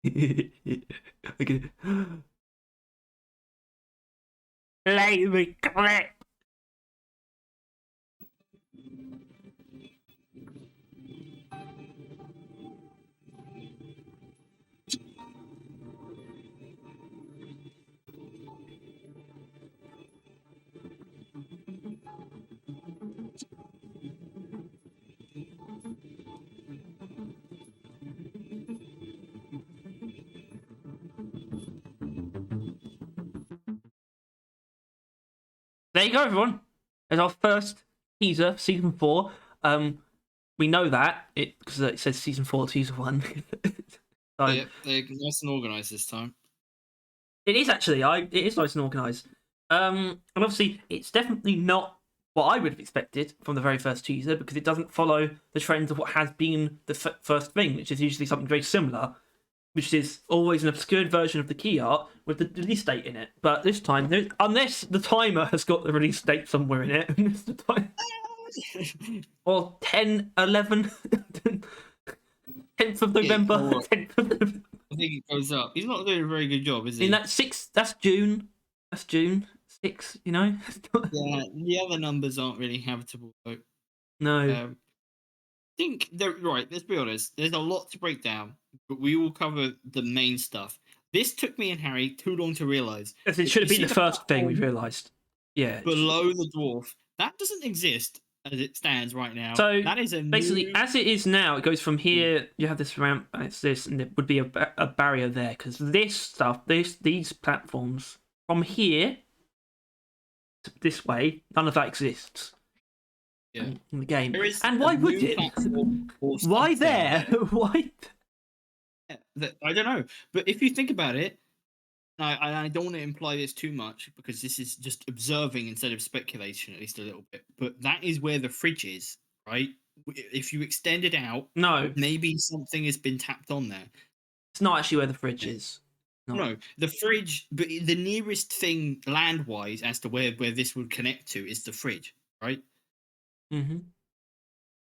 Okay. Let me clip. There you go, everyone. There's our first teaser, season 4. We know that because it says season 4, teaser 1. So Yeah, they're nice and organised this time. it is actually. It is nice and organised. And obviously, it's definitely not what I would have expected from the very first teaser because it doesn't follow the trends of what has been the first thing, which is usually something very similar, which is always an obscured version of the key art with the release date in it. But this time, unless the timer has got the release date somewhere in it, the time, or 10, 11, 10th of November, 10th of November. I think it goes up. He's not doing a very good job, is he? In that 6th, that's June. That's June 6th, you know? Yeah, the other numbers aren't really habitable, though. No. I think they're right. Let's be honest. There's a lot to break down, but we will cover the main stuff. This took me and Harry too long to realize. It should have been the first thing we realized. Yeah. Below the dwarf, that doesn't exist as it stands right now. So that is basically, as it is now, it goes from here. You have this ramp, and it's this, and there would be a barrier there because this stuff, these platforms from here to this way, none of that exists. Yeah. In the game. And why would it? Why there? Why? I don't know. But if you think about it, I don't want to imply this too much because this is just observing instead of speculation, at least a little bit. But that is where the fridge is, right? If you extend it out, no, maybe something has been tapped on there. It's not actually where the fridge is. No, the fridge, but the nearest thing land-wise as to where this would connect to is the fridge, right? Mm-hmm.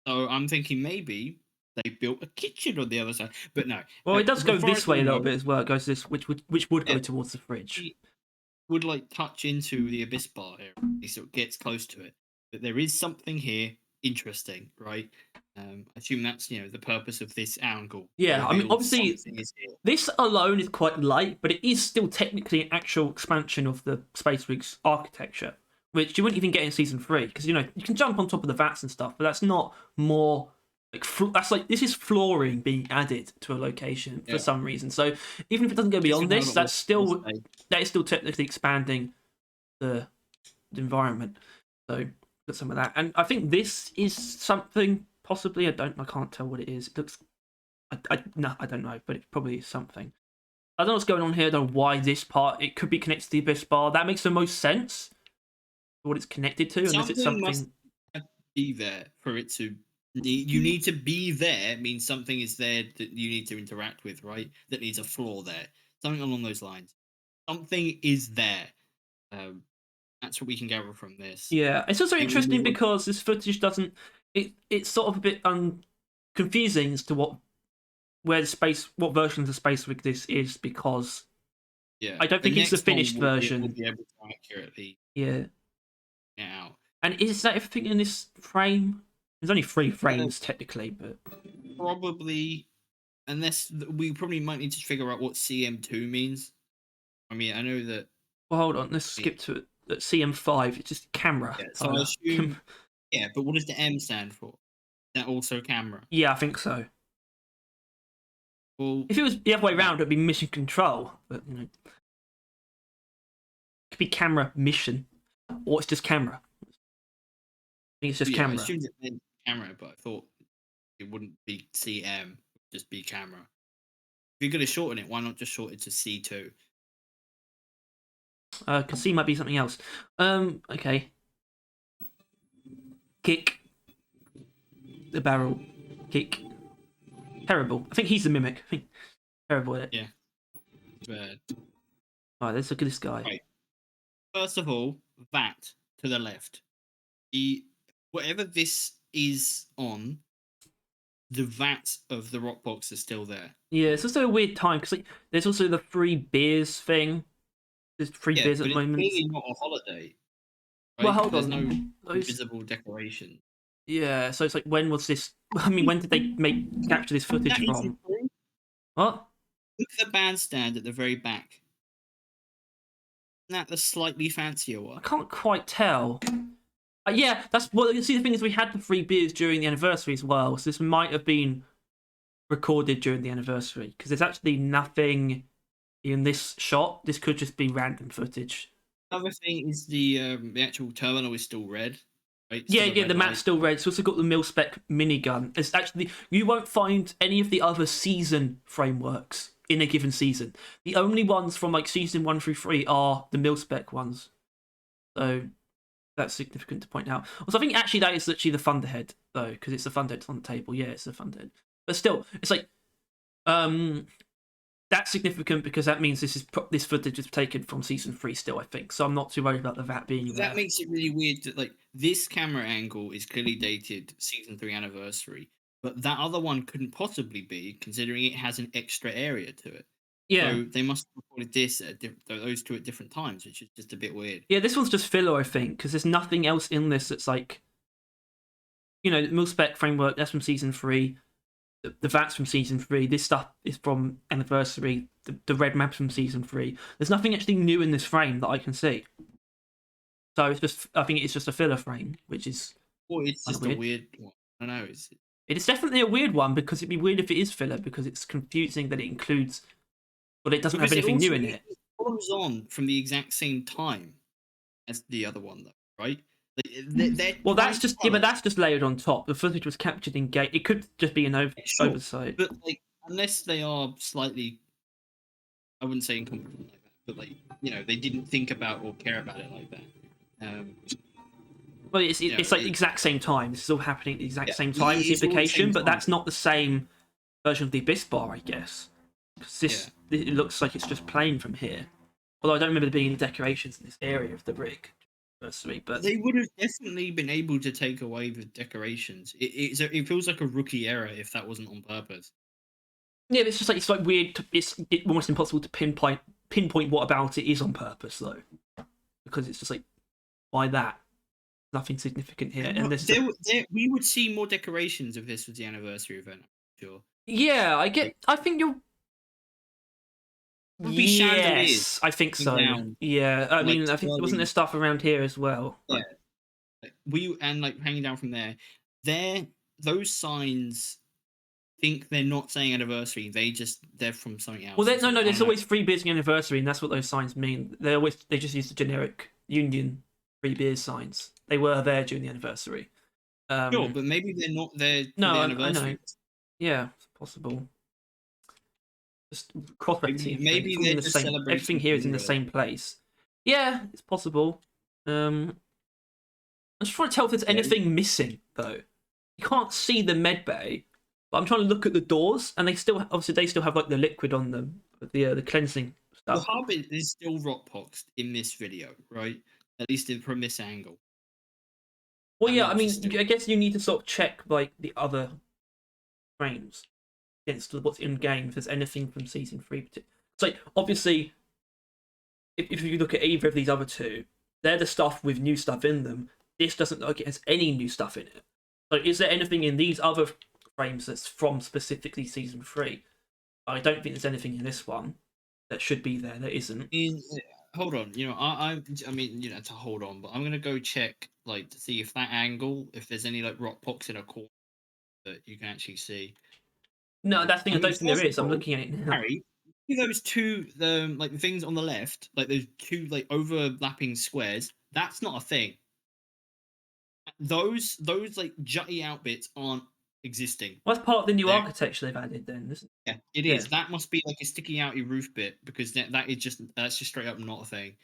So I'm thinking maybe they built a kitchen on the other side, but no. Well, it does go this way a little bit as well. It goes this, which would go towards the fridge. It would like touch into the abyss bar area, so it gets close to it. But there is something here interesting, right? I assume that's the purpose of this angle. Yeah, I mean, obviously, this alone is quite light, but it is still technically an actual expansion of the Space Rig's architecture, which you wouldn't even get in season 3 because you can jump on top of the vats and stuff, but that's not more like this is flooring being added to a location for some reason. So even if it doesn't go beyond this, that is still technically expanding the environment. So got some of that, and I think this is something. Possibly, I can't tell what it is. It looks, I don't know, but it probably is something. I don't know what's going on here. I don't know why this part. It could be connected to the abyss bar. That makes the most sense. What it's connected to, unless it's something. Must be there for it to. You need to be there. Means something is there that you need to interact with, right? That needs a floor there. Something along those lines. Something is there. That's what we can gather from this. Yeah, it's also interesting because this footage doesn't. It's sort of a bit confusing as to what version of the Space Rig this is because I don't think it's the finished version. We'll be able to accurately now. And is that everything in this frame? There's only 3 frames technically, but probably unless we probably might need to figure out what CM2 means. I mean, I know that. Well, hold on. Let's skip to it. At CM5, it's just camera. Yeah, so I assume. Yeah, but what does the M stand for? Is that also camera? Yeah, I think so. Well, if it was the other way around, it'd be mission control. But it could be camera mission, or it's just camera. I think it's just camera. I assumed it meant camera, but I thought it wouldn't be CM, it would just be camera. If you're going to shorten it, why not just shorten it to C2? Because C might be something else. Okay. Kick. The barrel. Kick. Terrible. I think he's the mimic. I think terrible at it. Yeah. Bad. Alright, let's look at this guy. Right. First of all, that to the left. Whatever this is on, the vats of the rock box are still there. Yeah, it's also a weird time because like, there's also the free beers thing. There's free Yeah, beers at but the it's moment. clearly not a holiday, Well, right? Because hold there's no on. Those. visible decoration. Yeah, so it's like when was this? I mean, when did they capture this footage That isn't from? true. What? Look at the bandstand at the very back. Isn't that the slightly fancier I one? can't quite tell. Yeah, that's well. You see, the thing is, we had the free beers during the anniversary as well, so this might have been recorded during the anniversary because there's actually nothing in this shot. This could just be random footage. Another thing is the actual terminal is still red, right? Yeah, Still a yeah, red the map's light. still red. It's also got the mil-spec minigun. It's actually you won't find any of the other season frameworks in a given season. The only ones from like season 1 through 3 are the mil-spec ones. So that's significant to point out. Also, I think actually that is literally the Thunderhead though, because it's the Thunderhead on the table. Yeah, it's the Thunderhead. But still, it's like that's significant because that means this footage is taken from season 3 still. I think so. I'm not too worried about the VAT being That there. makes it really weird that like this camera angle is clearly dated season 3 anniversary, but that other one couldn't possibly be considering it has an extra area to it. Yeah, So they must have recorded this at those two at different times, which is just a bit weird. yeah. This one's just filler, I think, because there's nothing else in this that's like the mil-spec framework. That's from season 3. The VAT's from season 3. This stuff is from anniversary. The red map's from season 3. There's nothing actually new in this frame that I can see. So I think it's just a filler frame, which is Or it's kind of just a weird. weird one. I don't know. It is definitely a weird one because it'd be weird if it is filler because it's confusing that it includes, but it doesn't have Because anything new in it. it follows on from the exact same time as the other one, though, right? Like, they're Well, trying that's to just tell but us. that's just layered on top. The footage was captured in game. It could just be an Sure, oversight. but like unless they are slightly, I wouldn't say incompetent like that, but like they didn't think about or care about it like that. Um, Well, it's like the it, exact same time. This is all happening at the exact yeah, same time. It's the it's all at the implication, same but time. that's not the same version of the Abyss bar, I guess. Because Yeah, it looks like it's just plain from here. Although I don't remember there being any decorations in this area of the rig, personally. But they would have definitely been able to take away the decorations. It feels like a rookie error if that wasn't on purpose. yeah, it's like weird. It's almost impossible to pinpoint what about it is on purpose though, because it's just like why that nothing significant here, and there's We would see more decorations if this was the anniversary event. I'm sure. yeah, Like, I think you're. it would be chandeliers Yes, I think so. down, Yeah, I like mean, I think wasn't there swirling. stuff around here as well? Yeah, like hanging down from there. There, those signs think they're not saying anniversary. They're from something else. Well, Or no, something. I there's don't know. always free beers anniversary, and that's what those signs mean. They just use the generic Union free beers signs. They were there during the anniversary. Sure, but maybe they're not there for No, the I know. anniversary. Yeah, it's possible. Just cross-referencing everything. Maybe It's all they're in the just same. Everything celebrating here is in the bingo. same place. Yeah, it's possible. I'm just trying to tell if there's Yeah. anything missing though. You can't see the med bay, but I'm trying to look at the doors, and they still have like the liquid on them, the cleansing The stuff. hub is still rockboxed in this video, right? At least from this angle. Well, That yeah, I much is mean, still. I guess you need to sort of check like the other frames against what's in game. If there's anything from season 3, so like, obviously, if you look at either of these other two, they're the stuff with new stuff in them. This doesn't look like it has any new stuff in it. So, is there anything in these other frames that's from specifically season 3? I don't think there's anything in this one that should be there. There isn't. Hold on, I mean, to hold on, but I'm gonna go check like to see if that angle, if there's any like rock pox in a corner that you can actually see. No, that's the thing. I I mean, don't think there first of is. I'm all, looking at it now. Harry, see those two like the things on the left, like those two like overlapping squares. That's not a thing. Those like jutty out bits aren't existing. What's part of the new They're architecture they've added then? Yeah, it Yeah. is. That must be like a sticky outy roof bit because that's just straight up not a thing.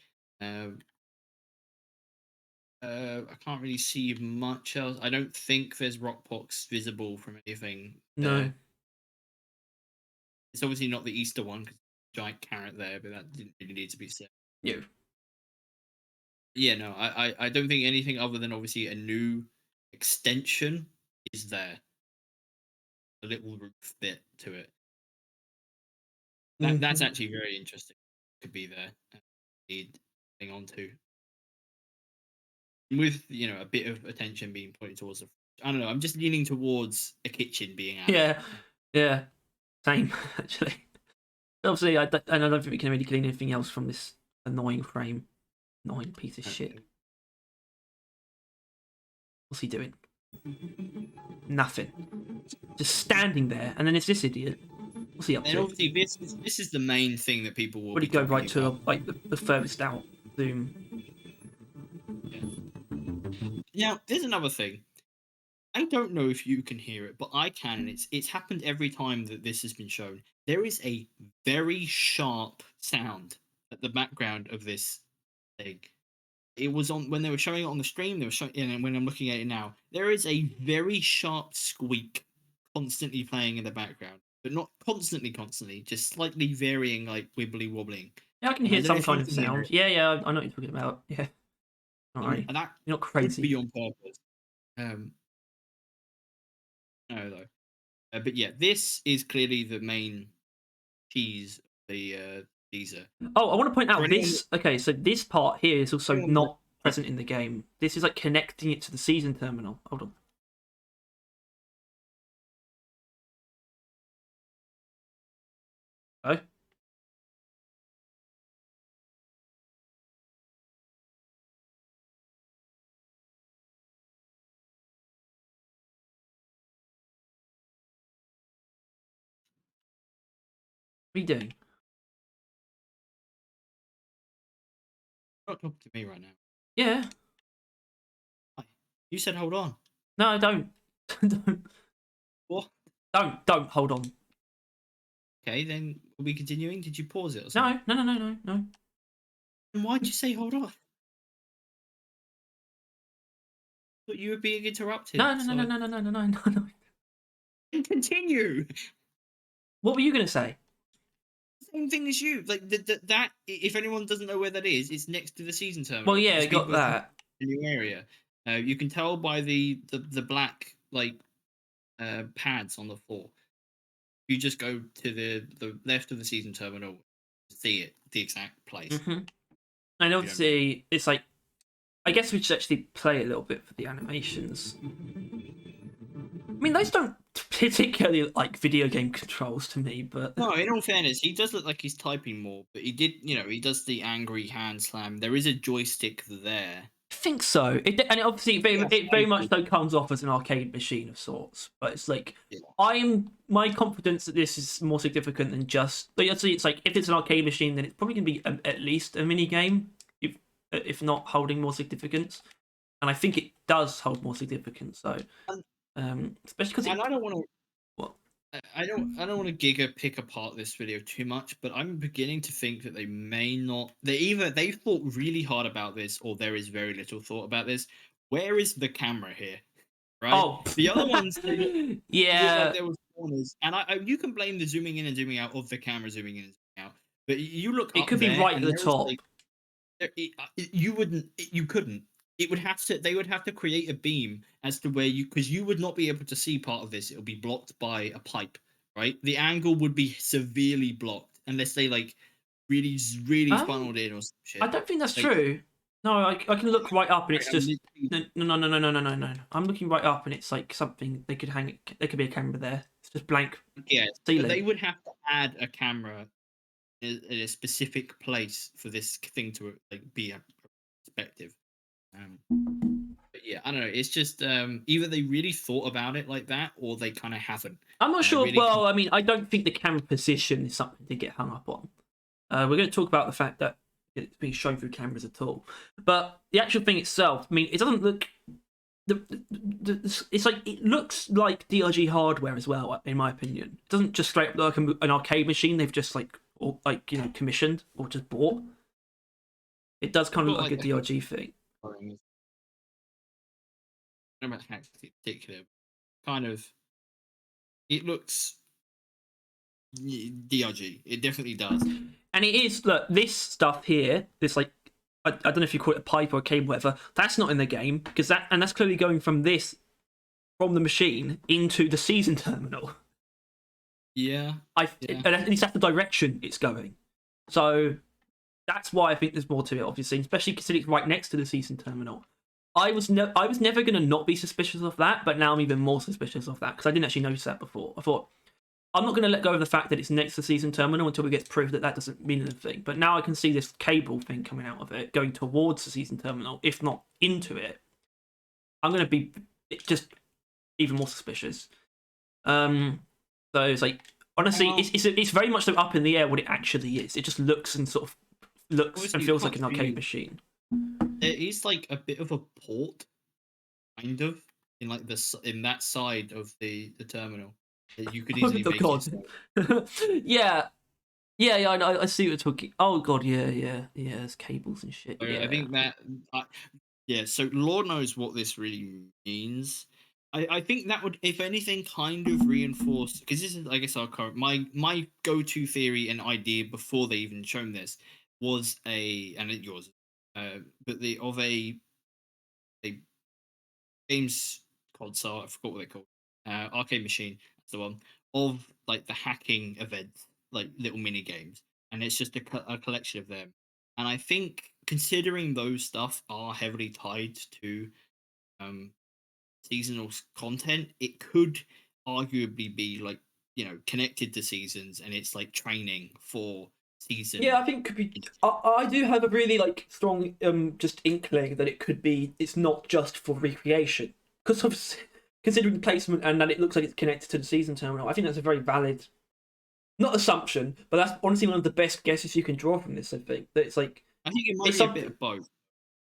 Um, I can't really see much else. I don't think there's rock pox visible from anything No. there. It's obviously not the Easter one because giant carrot there, but that didn't really need to be said. Yeah. Yeah, no, I don't think anything other than obviously a new extension is there. a little roof bit to it. That's Mhm. actually very interesting. Could be there. Need thing on to with a bit of attention being pointed towards the. I don't know. I'm just leaning towards a kitchen being added. Yeah, yeah, same actually. Obviously, I don't think we can really glean anything else from this annoying frame. Annoying piece of shit. What's he doing? Nothing. Just standing there, and then it's this idiot. What's he up And to? obviously, this is the main thing that people will. Would be he go right talking to about. like the furthest out zoom? Now, there's another thing. I don't know if you can hear it, but I can, and it's happened every time that this has been shown. There is a very sharp sound at the background of this thing. It was on when they were showing it on the stream. They were showing, and when I'm looking at it now, there is a very sharp squeak constantly playing in the background, but not constantly, just slightly varying, like wibbly wobbling. Yeah, I can And I hear don't know some if you kind of can hear sound. it. Yeah, I know what you're talking about. Yeah, all right. And that You're not could be crazy. on purpose. No, though. But yeah, this is clearly the main cheese of the teaser. Oh, I want to point For out anyone, this. Okay, so this part here is also anyone not present in the game. This is like connecting it to the season terminal. Hold on. Oh. What are you doing? not talking to me right now. Yeah. Hi. You said hold on. No, I don't. don't. What? Don't. Hold on. Okay, then are we continuing? Did you pause it or No, something? no. And why'd you say hold on? Thought you were being interrupted. No. Continue. What were you gonna say? Same thing as you. Like that. If anyone doesn't know where that is, it's next to the season terminal. Well, yeah, I Because got people are that. in the new area. You can tell by the black pads on the floor. You just go to the left of the season terminal, see it, the exact place. And obviously, it's like, I guess we should actually play a little bit for the animations. I mean, those don't particularly like video game controls to me, but No, in all fairness, he does look like he's typing more, but he did, he does the angry hand slam. There is a joystick there. I think so. And it obviously it very much so comes off as an arcade machine of sorts. But it's like my confidence that this is more significant than just. Like, it's like if it's an arcade machine, then it's probably going to be at least a mini game, if not holding more significance. And I think it does hold more significance. So, especially because and I don't want to. What? I don't want to pick apart this video too much, but I'm beginning to think that they may not. They thought really hard about this, or there is very little thought about this. Where is the camera here? Right. Oh, the other ones, yeah, like there was corners, and you can blame the zooming in and zooming out of the camera zooming in and zooming out, but you look. It could be right at the top. You wouldn't. You couldn't. It would have to. They would have to create a beam as to where because you would not be able to see part of this. It'll be blocked by a pipe, right? The angle would be severely blocked unless they really funneled in or some shit. I don't think that's true. No, I can look right up and it's just no. I'm looking right up and it's like something they could hang. There could be a camera there. It's just blank. Yeah, ceiling. They would have to add a camera in a specific place for this thing to be a perspective. But yeah, I don't know. It's just either they really thought about it like that, or they kind of haven't. I'm not sure. Well, I mean, I don't think the camera position is something to get hung up on. We're going to talk about the fact that it's being shown through cameras at all, but the actual thing itself. I mean, it doesn't look. It's like it looks like DRG hardware as well, in my opinion. It doesn't just straight up look like an arcade machine they've just commissioned or just bought. It does kind of look like a DRG thing. I don't know about hacks in particular. Kind of, it looks DRG. It definitely does. And it is, look, this stuff here, this I don't know if you call it a pipe or a cable, whatever. That's not in the game because that's clearly going from the machine into the season terminal. Yeah. And at least that's the direction it's going. So that's why I think there's more to it, obviously, especially considering it's right next to the season terminal. I was never going to not be suspicious of that, but now I'm even more suspicious of that because I didn't actually notice that before. I thought I'm not going to let go of the fact that it's next to the season terminal until it gets proved that that doesn't mean anything. But now I can see this cable thing coming out of it, going towards the season terminal, if not into it. I'm going to be just even more suspicious. So it's like honestly, it's very much so up in the air what it actually is. It just looks and sort of looks and feels like an arcade machine. There is like a bit of a port, kind of, in like in that side of the terminal. You could easily make it. Yeah, I see what you're talking. Oh god, yeah. There's cables and shit. So yeah, I think that. Yeah, so Lord knows what this really means. I think that would, if anything, kind of reinforce, because this is, I guess, our current my go-to theory and idea before they even shown this was yours, but a games console, I forgot what they're called, arcade machine, that's the one, of like the hacking events, like little mini games, and it's just a collection of them. And I think considering those stuff are heavily tied to um, seasonal content, it could arguably be like, connected to seasons, and it's like training for season. Yeah, I think could be. I do have a really like strong just inkling that it could be. It's not just for recreation because of considering the placement and that it looks like it's connected to the season terminal. I think that's a very valid, not assumption, but that's honestly one of the best guesses you can draw from this. I think that it's like I think it might be a bit of both.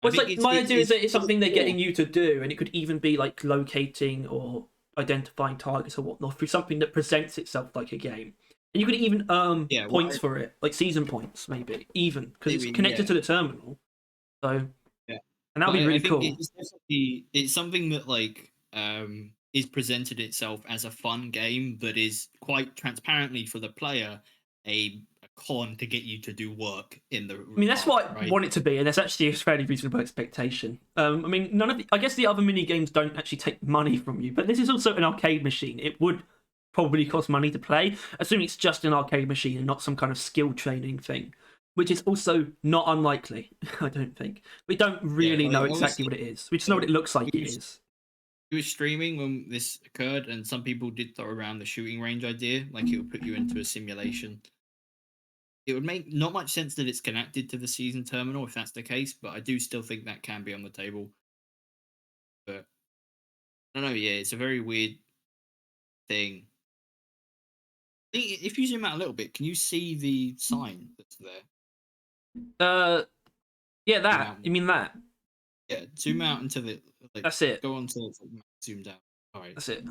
Well, it's like my idea is that it's something they're getting you to do, and it could even be like locating or identifying targets or whatnot through something that presents itself like a game. And you could even earn points for it, like season points, maybe even because it's connected to the terminal. So and that would be really cool. It's something that like is presented itself as a fun game, but is quite transparently for the player a con to get you to do work in the. I mean, that's what I want it to be, and that's actually a fairly reasonable expectation. I mean, I guess the other mini games don't actually take money from you, but this is also an arcade machine. It would probably cost money to play, assuming it's just an arcade machine and not some kind of skill training thing, which is also not unlikely. I don't think we don't really know exactly what it is. We just know what it looks like. It is. He was streaming when this occurred, and some people did throw around the shooting range idea, like it would put you into a simulation. It would make not much sense that it's connected to the season terminal if that's the case, but I do still think that can be on the table. But I don't know, yeah, it's a very weird thing. If you zoom out a little bit, can you see the sign that's there? Yeah, that. You mean that? Yeah, zoom out into the. That's it. Go on to zoomed out. All right. That's it.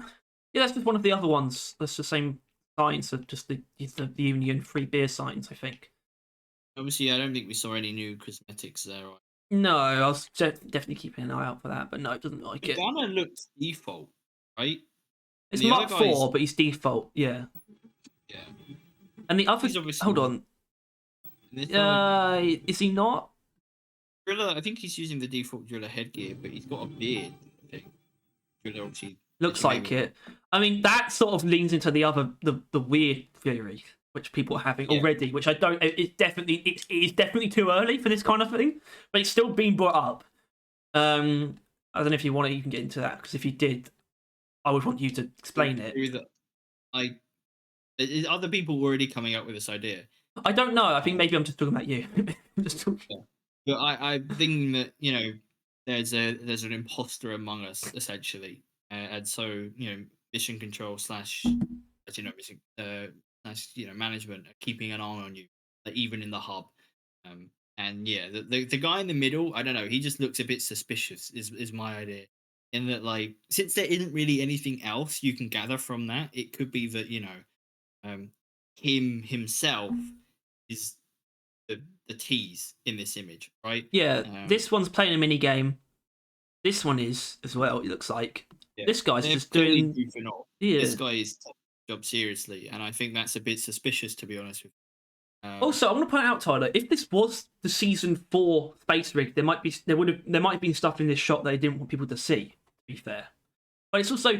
Yeah, that's just one of the other ones. That's the same signs of just the Union free beer signs, I think. Obviously, I don't think we saw any new cosmetics there. Right? No, I was definitely keeping an eye out for that, but no, it doesn't look like it. Gunner looks default, right? It's Mark 4, but he's default, yeah. Yeah. And the other, hold on. Is he not? Driller, I think he's using the default Driller headgear, but he's got a beard. I think. Driller obviously looks like it. I mean, that sort of leans into the other, the weird theory which people are having already, which I don't. It's definitely too early for this kind of thing, but it's still being brought up. I don't know if you want to even get into that, because if you did, I would want you to explain it. Other people already coming up with this idea. I don't know. I think maybe I'm just talking about you. Just talking. Yeah. But I think that there's an imposter among us essentially, and so mission control slash management are keeping an eye on you, like, even in the hub. And yeah, the guy in the middle, I don't know, he just looks a bit suspicious. Is my idea, in that, like, since there isn't really anything else you can gather from that, it could be that him himself is the tease in this image, right? Yeah, this one's playing a mini game. This one is as well. It looks like this guy's just doing. Yeah, this guy is taking the job seriously, and I think that's a bit suspicious, to be honest with you. Also, I want to point out, Tyler, if this was the season 4 space rig, there might have been stuff in this shot they didn't want people to see. To be fair, But it's also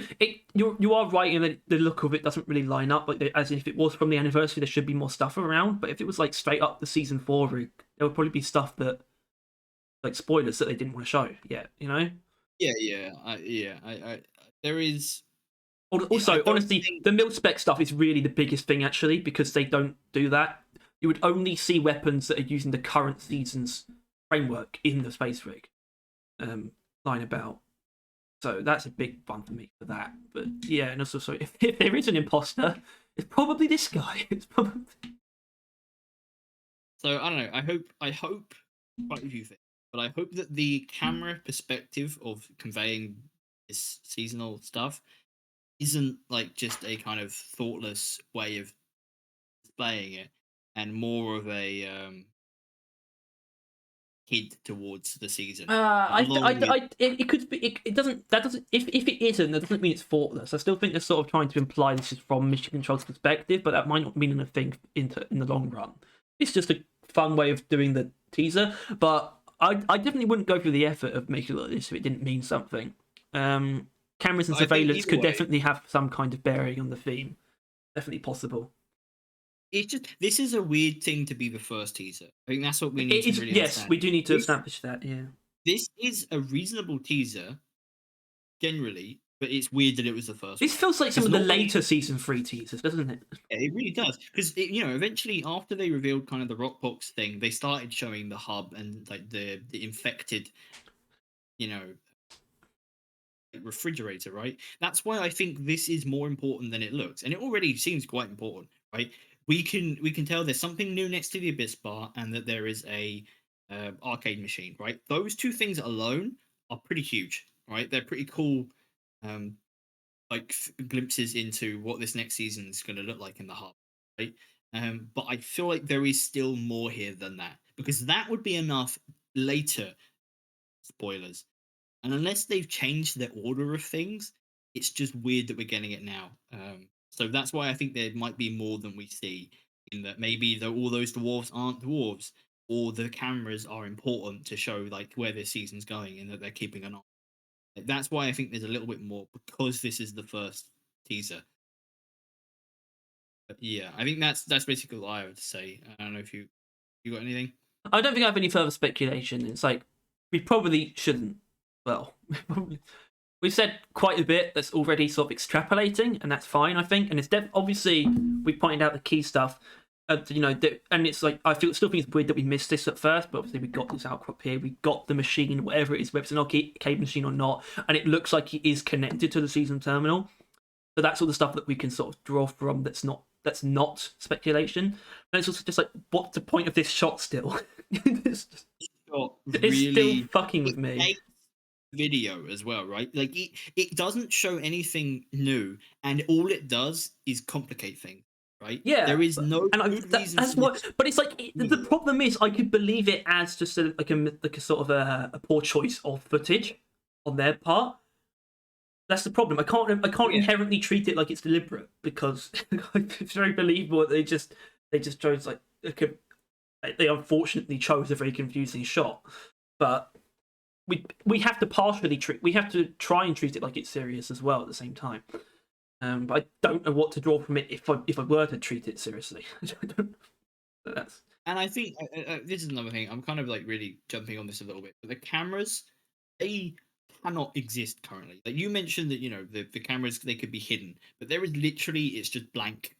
you are right in that the look of it doesn't really line up. Like as if it was from the anniversary, there should be more stuff around. But if it was like straight up the season 4 rig, there would probably be stuff that like spoilers that they didn't want to show yet. You know. I there is. I Also, don't honestly, think. the mil spec stuff is really the biggest thing actually because they don't do that. You would only see weapons that are using the current season's framework in the space rig, lying about. So that's a big one for me for that. But yeah, and also, so if there is an imposter, it's probably this guy. It's probably So I don't know. I hope quite a few things, but I hope that the camera perspective of conveying this seasonal stuff isn't like just a kind of thoughtless way of displaying it, and more of a hint towards the season. Along with it could be. It doesn't. That doesn't. If it isn't, that doesn't mean it's thoughtless. I still think they're sort of trying to imply this is from Mission Control's perspective, but that might not mean anything in the long run. It's just a fun way of doing the teaser, but I definitely wouldn't go through the effort of making it like this if it didn't mean something. Cameras and I think surveillance either could way, definitely have some kind of bearing on the theme. Definitely possible. it's just this is a weird thing to be the first teaser. I think that's what we It need to is, really yes, understand. we do need to This establish that. Yeah. this is a reasonable teaser generally, but it's weird that it was the first This one. feels like some Because of the normally later season 3 teasers, doesn't it? it really does. Because eventually after they revealed kind of the Rockbox thing, they started showing the hub and like the infected, you know, refrigerator, right? That's why I think this is more important than it looks, and it already seems quite important, right? We can tell there's something new next to the Abyss Bar, and that there is a arcade machine, right? Those two things alone are pretty huge, right? They're pretty cool, um, like glimpses into what this next season is going to look like in the hub, right? But I feel like there is still more here than that, because that would be enough later spoilers, and unless they've changed their order of things, it's just weird that we're getting it now. So that's why I think there might be more than we see. In that maybe all those dwarves aren't dwarves, or the cameras are important to show like where this season's going, and that they're keeping an eye. Like, that's why I think there's a little bit more, because this is the first teaser. But yeah, I think that's basically all I would say. I don't know if you got anything. I don't think I have any further speculation. It's like we probably shouldn't. Well, we've said quite a bit that's already sort of extrapolating, and that's fine, I think. And it's obviously we pointed out the key stuff. And it's like I still think it's weird that we missed this at first, but obviously we got this outcrop here. We got the machine, whatever it is, whether it's an arcade machine or not, and it looks like it is connected to the season terminal. So that's all the stuff that we can sort of draw from. That's not speculation. And it's also just like, what's the point of this shot still? It's still Really, fucking with it me. takes video as well, right? Like it doesn't show anything new, and all it does is complicate things, right? Yeah, There is no and good reason that's for what. this. But it's like the problem is I could believe it as just like a sort of a poor choice of footage on their part. That's the problem. I can't Yeah, inherently treat it like it's deliberate because it's very believable. They just chose they unfortunately chose a very confusing shot, but we have to we have to try and treat it like it's serious as well at the same time. But I don't know what to draw from it if I were to treat it seriously. I don't. That's and I think this is another thing. I'm kind of like really jumping on this a little bit, but the cameras, they cannot exist currently. Like you mentioned that the cameras, they could be hidden, but there is literally, it's just blank,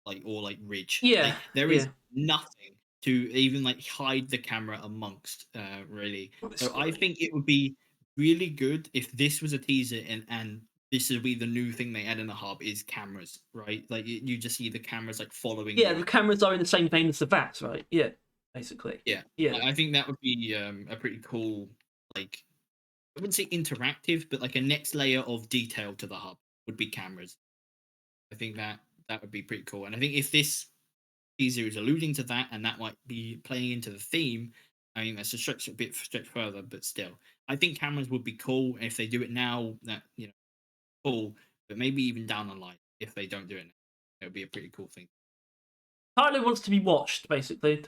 like, or like ridge. yeah, Like there yeah. is nothing to even like hide the camera amongst, really. What is So I scary. think it would be really good if this was a teaser, and this would be the new thing they add in the hub is cameras, right? Like you just see the cameras like following Yeah, you the around. cameras are in the same vein as the VATs, right? Yeah, basically. Yeah, Yeah, I think that would be a pretty cool, like, I wouldn't say interactive, but like a next layer of detail to the hub would be cameras. I think that would be pretty cool, and I think if this teaser is alluding to that, and that might be playing into the theme. I mean, that's a bit stretch further, but still, I think cameras would be cool. And if they do it now, that cool. But maybe even down the line, if they don't do it now, it would be a pretty cool thing. Tyler wants to be watched, basically.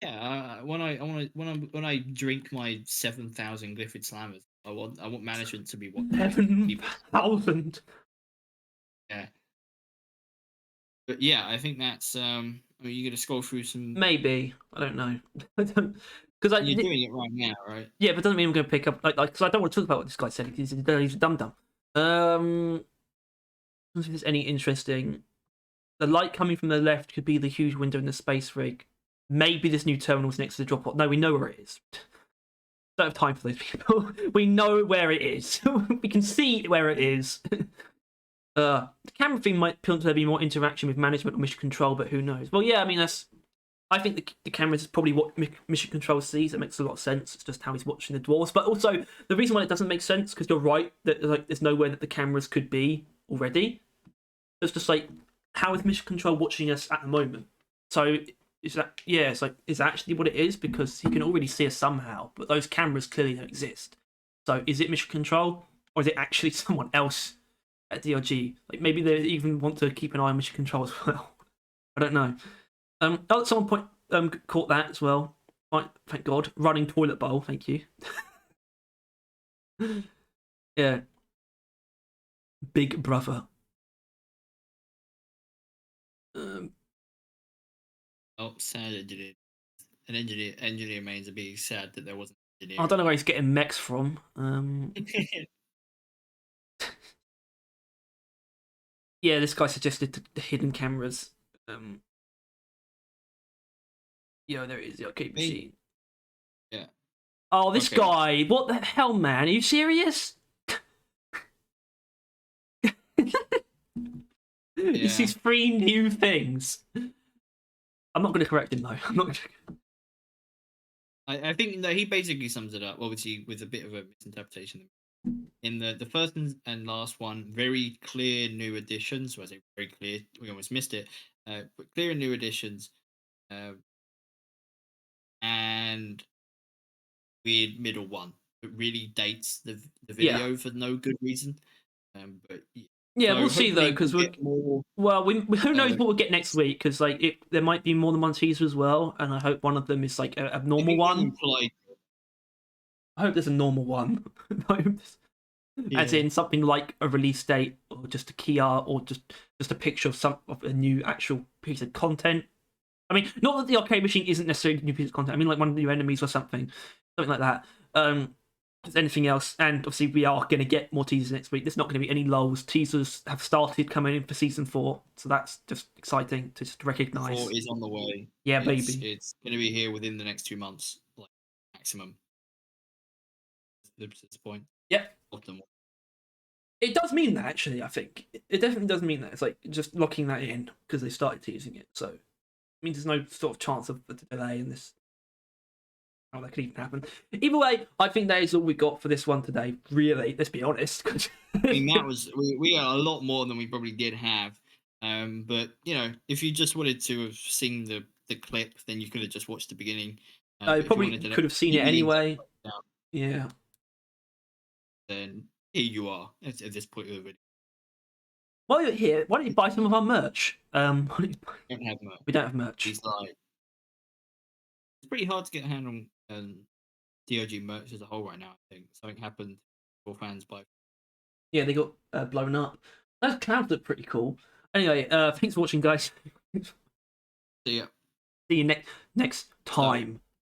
Yeah, when I drink my 7,000 Glyphid Slammers, I want management to be watching people. 11,000. Yeah. But yeah, I think that's. I mean, you're gonna scroll through some. Maybe, I don't know. Because You're doing it right now, right? yeah, but doesn't mean I'm going to pick up like because I don't want to talk about what this guy said because he's a dum dum. I don't think there's any interesting. The light coming from the left could be the huge window in the space rig. Maybe this new terminal's next to the drop pod. No, we know where it is. Don't have time for those people. We know where it is. We can see where it is. The camera thing might be more interaction with management or mission control, but who knows? Well, yeah, I mean that's. I think the camera is probably what mission control sees. It makes a lot of sense. It's just how he's watching the dwarves. But also the reason why it doesn't make sense because you're right that like there's nowhere that the cameras could be already. It's just like how is mission control watching us at the moment? So is that it's like is that actually what it is because he can already see us somehow, but those cameras clearly don't exist. So is it mission control or is it actually someone else at DRG? Like maybe they even want to keep an eye on mission control as well. I don't know. Someone caught that as well. Right, thank God. Running toilet bowl. Thank you. Yeah. Big brother. Oh, sad engineer. An engineer means to be sad that there wasn't an engineer. I don't know where he's getting mechs from. Yeah, this guy suggested the hidden cameras. Yeah, there it is, the arcade machine. Yeah. Oh, this guy! What the hell, man? Are you serious? He sees 3 new things. I'm not going to correct him though. I'm not. I think that he basically sums it up, obviously with a bit of a misinterpretation. In the first and last one, very clear new additions. Was it very clear? We almost missed it. But clear new additions, and weird middle one. It really dates the video for no good reason. But yeah, so we'll see though because who knows what we'll get next week because like there might be more than one teaser as well, and I hope one of them is like a normal one. I hope there's a normal one. As in something like a release date or just a key art or just a picture of a new actual piece of content. I mean, not that the arcade machine isn't necessarily a new piece of content. I mean, like one of the new enemies or something like that. If there's anything else, and obviously we are going to get more teasers next week. There's not going to be any lulls. Teasers have started coming in for season 4, so that's just exciting to just recognise. 4 is on the way. Yeah, baby. It's going to be here within the next 2 months, like maximum. At this point. Yep. It does mean that, actually, I think. It definitely does mean that. It's like just locking that in because they started teasing it. So it means there's no sort of chance of a delay in this. How that could even happen. Either way, I think that is all we got for this one today. Really, let's be honest. I mean, that was we got a lot more than we probably did have. But you know, if you just wanted to have seen the clip, then you could have just watched the beginning. You probably could have seen it anyway. Yeah. Then here you are at this point of the video. While you're here, why don't you buy some of our merch? We don't have merch. We don't have merch. It's pretty hard to get a hand on DRG merch as a whole right now. I think something happened for fans by. Yeah, they got blown up. Those clouds look pretty cool. Anyway, thanks for watching, guys. See ya. See you next time.